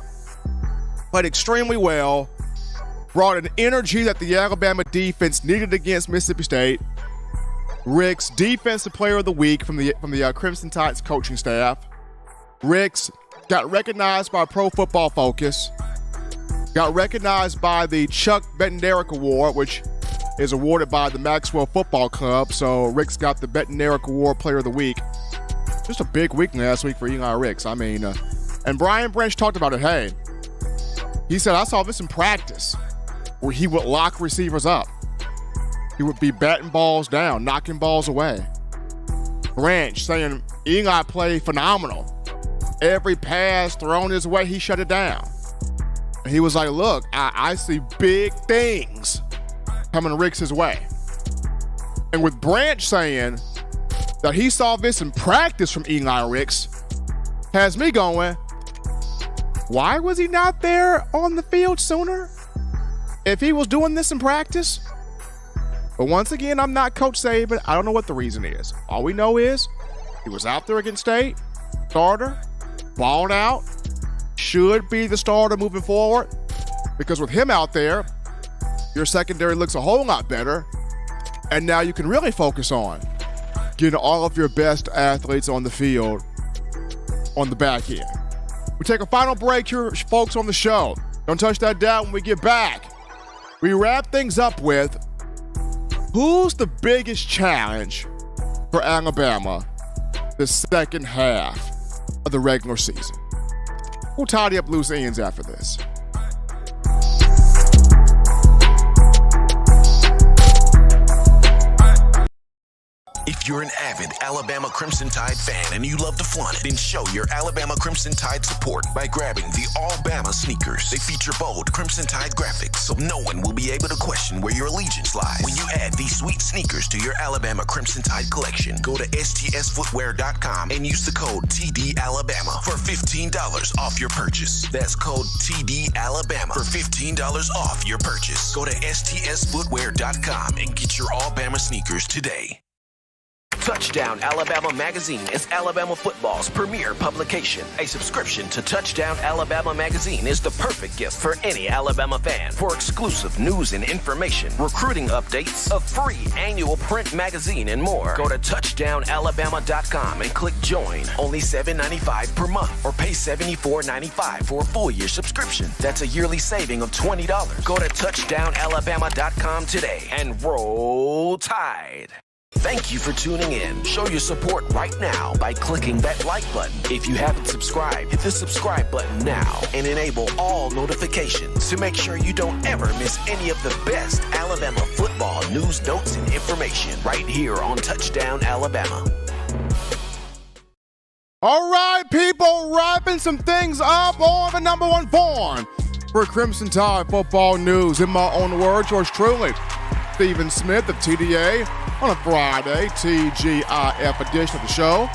played extremely well, brought an energy that the Alabama defense needed against Mississippi State. Ricks, Defensive Player of the Week from the Crimson Tide's coaching staff. Ricks got recognized by Pro Football Focus, got recognized by the Chuck Bednarik Award, which is awarded by the Maxwell Football Club. So Ricks got the Bednarik Award Player of the Week. Just a big week last week for Eli Ricks. I mean, and Brian Branch talked about it. Hey, he said, I saw this in practice where he would lock receivers up. He would be batting balls down, knocking balls away. Branch saying Eli played phenomenal. Every pass thrown his way, he shut it down. And he was like, look, I see big things coming Ricks' way. And with Branch saying that he saw this in practice from Eli Ricks, has me going, why was he not there on the field sooner? If he was doing this in practice? But once again, I'm not Coach Saban. I don't know what the reason is. All we know is he was out there against State, starter, balled out, should be the starter moving forward. Because with him out there, your secondary looks a whole lot better. And now you can really focus on getting all of your best athletes on the field on the back end. We take a final break here, folks, on the show. Don't touch that dial. When we get back, we wrap things up with who's the biggest challenge for Alabama the second half of the regular season. We'll tidy up loose ends after this. If If you're an avid Alabama Crimson Tide fan and you love to flaunt it, then show your Alabama Crimson Tide support by grabbing the All-Bama sneakers. They feature bold Crimson Tide graphics, so no one will be able to question where your allegiance lies. When you add these sweet sneakers to your Alabama Crimson Tide collection, go to STSFootwear.com and use the code TDAlabama for $15 off your purchase. That's code TDAlabama for $15 off your purchase. Go to STSFootwear.com and get your All-Bama sneakers today. Touchdown Alabama Magazine is Alabama football's premier publication. A subscription to Touchdown Alabama Magazine is the perfect gift for any Alabama fan. For exclusive news and information, recruiting updates, a free annual print magazine, and more, go to touchdownalabama.com and click join. Only $7.95 per month, or pay $74.95 for a full year subscription. That's a yearly saving of $20. Go to touchdownalabama.com today and roll Tide. Thank you for tuning in. Show your support right now by clicking that like button. If you haven't subscribed, hit the subscribe button now and enable all notifications to make sure you don't ever miss any of the best Alabama football news, notes, and information right here on Touchdown Alabama. All right, people, wrapping some things up on the number one form for Crimson Tide football news. In my own words, yours truly, Stephen Smith of TDA, on a Friday, TGIF edition of the show.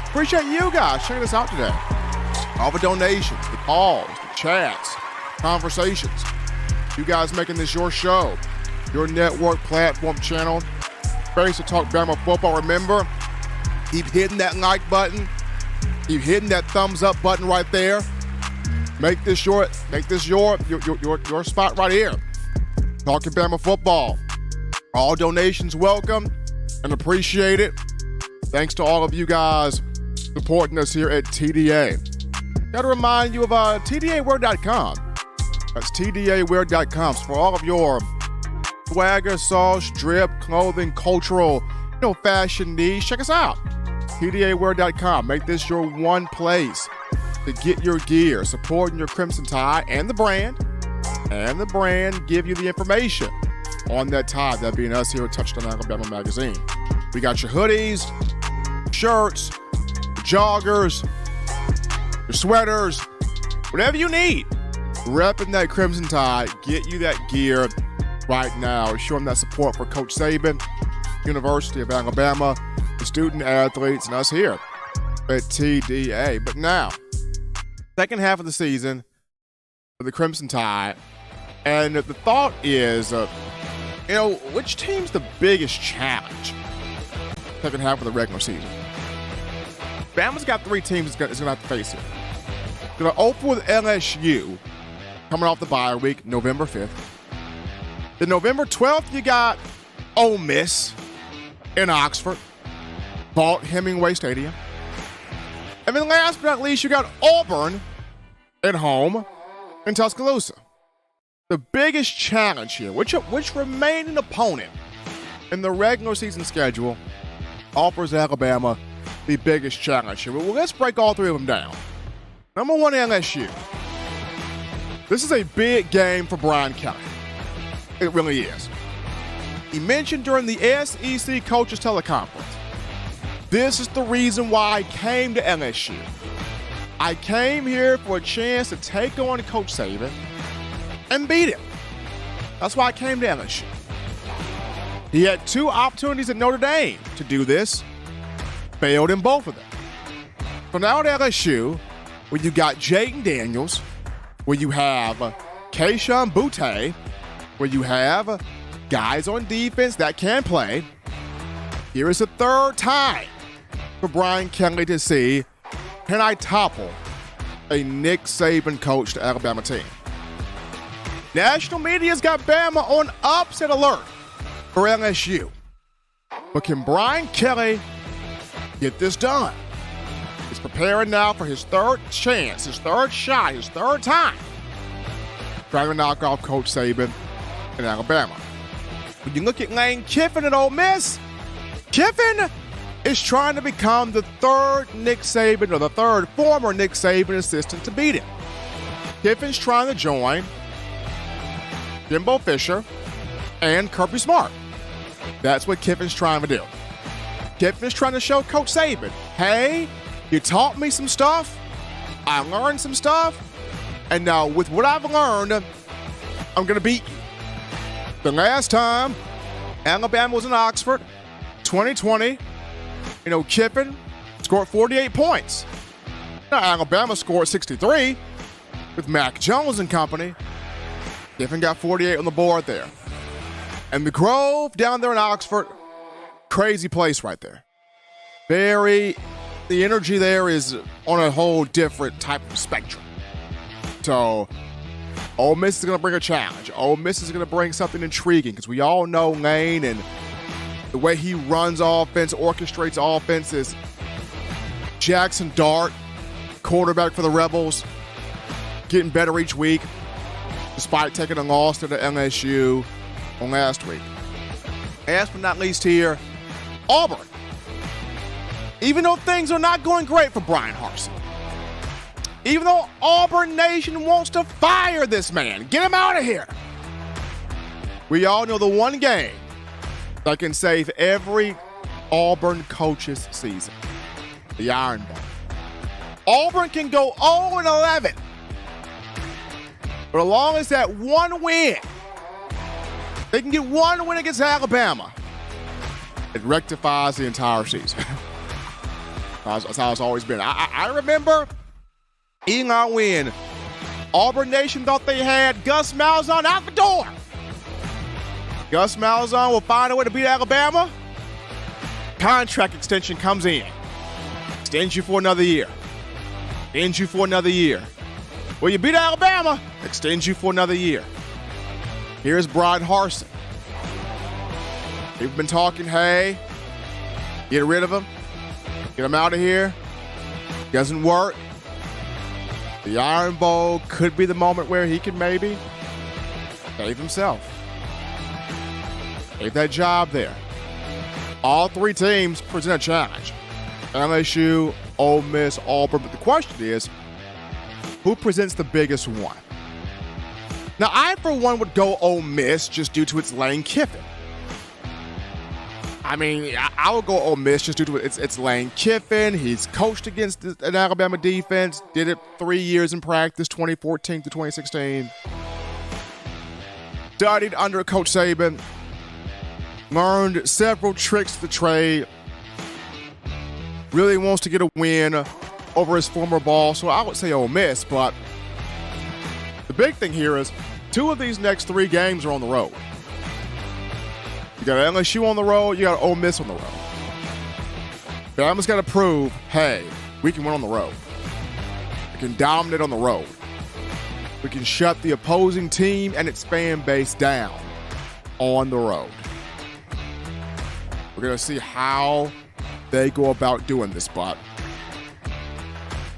Appreciate you guys checking us out today. All the donations, the calls, the chats, conversations. You guys making this your show, your network platform channel. Space to talk Bama football. Remember, keep hitting that like button. Keep hitting that thumbs up button right there. Make this your spot right here. Talking Bama football. All donations welcome and appreciated. Thanks to all of you guys supporting us here at TDA. Got to remind you of TDAwear.com. That's TDAwear.com. So for all of your swagger, sauce, drip, clothing, cultural, fashion needs, check us out. TDAwear.com. Make this your one place to get your gear, supporting your Crimson Tide and the brand. And the brand give you the information on that tie, that being us here at Touchdown Alabama Magazine. We got your hoodies, shirts, joggers, your sweaters, whatever you need. Repping that Crimson Tide, get you that gear right now. Showing that support for Coach Saban, University of Alabama, the student athletes, and us here at TDA. But now, second half of the season for the Crimson Tide, and the thought is, which team's the biggest challenge second half of the regular season? Bama's got three teams it's going to have to face it. Going to open with LSU, coming off the bye week, November 5th. Then November 12th, you got Ole Miss in Oxford, Vaught Hemingway Stadium. And then last but not least, you got Auburn at home in Tuscaloosa. The biggest challenge here, which remaining opponent in the regular season schedule offers Alabama the biggest challenge here? Well, let's break all three of them down. Number one, LSU. This is a big game for Brian Kelly. It really is. He mentioned during the SEC Coaches Teleconference, this is the reason why I came to LSU. I came here for a chance to take on Coach Saban and beat him. That's why I came to LSU. He had two opportunities at Notre Dame to do this, failed in both of them. So now at LSU, where you got Jaden Daniels, where you have Keishawn Butte, where you have guys on defense that can play, here is the third time for Brian Kelly to see, can I topple a Nick Saban coached Alabama team? National media's got Bama on upset alert for LSU. But can Brian Kelly get this done? He's preparing now for his third chance, his third shot, his third time trying to knock off Coach Saban in Alabama. When you look at Lane Kiffin at Ole Miss, Kiffin is trying to become the third Nick Saban, or the third former Nick Saban assistant to beat him. Kiffin's trying to join Jimbo Fisher and Kirby Smart. That's what Kiffin's trying to do. Kiffin's trying to show Coach Saban, hey, you taught me some stuff. I learned some stuff. And now with what I've learned, I'm going to beat you. The last time Alabama was in Oxford, 2020, Kiffin scored 48 points. Now, Alabama scored 63 with Mac Jones and company. Kiffin got 48 on the board there. And the Grove down there in Oxford, crazy place right there. The energy there is on a whole different type of spectrum. So, Ole Miss is going to bring a challenge. Ole Miss is going to bring something intriguing because we all know Lane and the way he runs offense, orchestrates offenses. Jackson Dart, quarterback for the Rebels, getting better each week despite taking a loss to the LSU on last week. Last but not least here, Auburn. Even though things are not going great for Brian Harsin, even though Auburn Nation wants to fire this man, get him out of here, we all know the one game that can save every Auburn coach's season, the Iron Bowl. Auburn can go 0-11, but as long as that one win, they can get one win against Alabama, it rectifies the entire season. That's how it's always been. I remember Eli when Auburn Nation thought they had Gus Malzahn out the door. Gus Malzahn will find a way to beat Alabama. Contract extension comes in. Extends you for another year. Extends you for another year. Well, you beat Alabama. Extends you for another year. Here's Brian Harsin. We've been talking, hey, get rid of him. Get him out of here. Doesn't work. The Iron Bowl could be the moment where he can maybe save himself. Save that job there. All three teams present a challenge. LSU, Ole Miss, Auburn. But the question is, who presents the biggest one? Now, I, for one, would go Ole Miss just due to its Lane Kiffin. I mean, I would go Ole Miss just due to it's Lane Kiffin. He's coached against an Alabama defense. Did it 3 years in practice, 2014 to 2016. Studied under Coach Saban. Learned several tricks of the trade. Really wants to get a win over his former boss. So I would say Ole Miss, but the big thing here is 2 of these next 3 games are on the road. You got LSU on the road, you got Ole Miss on the road. Bama's got to prove, hey, we can win on the road. We can dominate on the road. We can shut the opposing team and its fan base down on the road. We're going to see how they go about doing this, but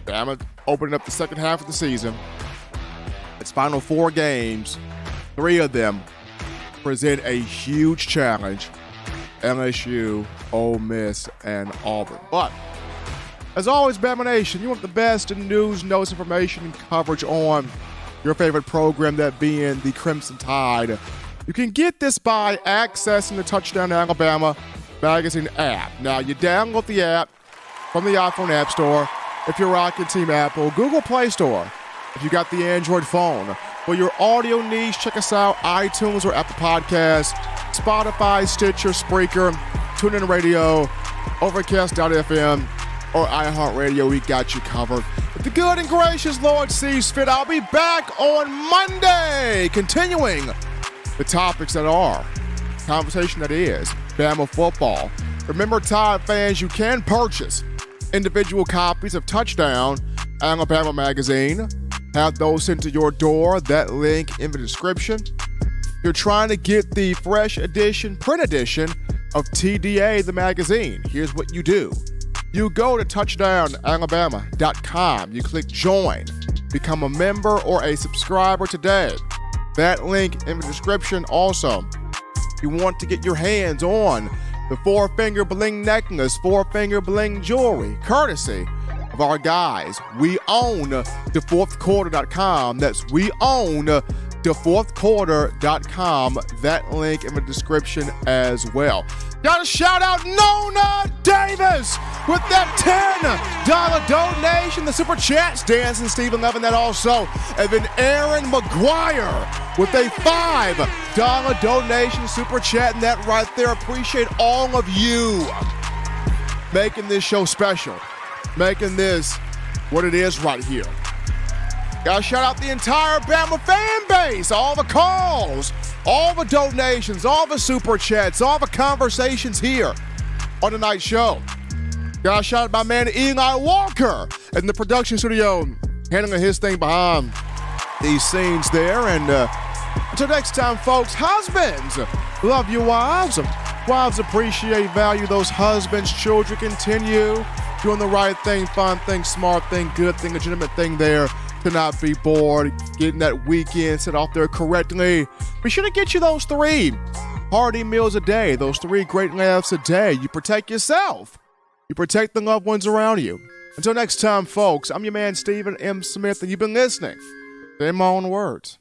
Bama opening up the second half of the season. Its final 4 games, 3 of them present a huge challenge. LSU, Ole Miss, and Auburn. But, as always, Bama Nation, you want the best in news, notes, information, and coverage on your favorite program, that being the Crimson Tide. You can get this by accessing the Touchdown Alabama magazine app. Now, you download the app from the iPhone App Store if you're rocking Team Apple, Google Play Store if you got the Android phone. For your audio needs, check us out, iTunes or Apple Podcasts, Spotify, Stitcher, Spreaker, TuneIn Radio, Overcast.fm, or iHeartRadio. We got you covered. If the good and gracious Lord sees fit, I'll be back on Monday, continuing the topics that are, conversation that is, Bama football. Remember, Tide fans, you can purchase individual copies of Touchdown Alabama magazine. Have those sent to your door. That link in the description. If you're trying to get the fresh edition, print edition of TDA, the magazine, here's what you do. You go to touchdownalabama.com. You click join. Become a member or a subscriber today. That link in the description. Also, if you want to get your hands on the 4-finger bling necklace, 4-finger bling jewelry, courtesy of our guys, we own thefourthquarter.com. That's we own thefourthquarter.com. That link in the description as well. Gotta shout out Nona Davis with that $10 donation. The Super Chats, Danson, Stephen Levin, that also. And then Aaron McGuire with a $5 donation, Super Chat, and that right there. Appreciate all of you making this show special, making this what it is right here. Gotta shout out the entire Bama fan base, all the calls, all the donations, all the Super Chats, all the conversations here on tonight's show. Gotta shout out my man Eli Walker in the production studio, handling his thing behind these scenes there. And until next time, folks, husbands, love your wives. Wives appreciate, value those husbands. Children, continue doing the right thing, fun thing, smart thing, good thing, legitimate thing there. To not be bored, getting that weekend set off there correctly. Be sure to get you those 3 hearty meals a day, those 3 great laughs a day. You protect yourself. You protect the loved ones around you. Until next time, folks, I'm your man, Stephen M. Smith, and you've been listening to In My Own Words.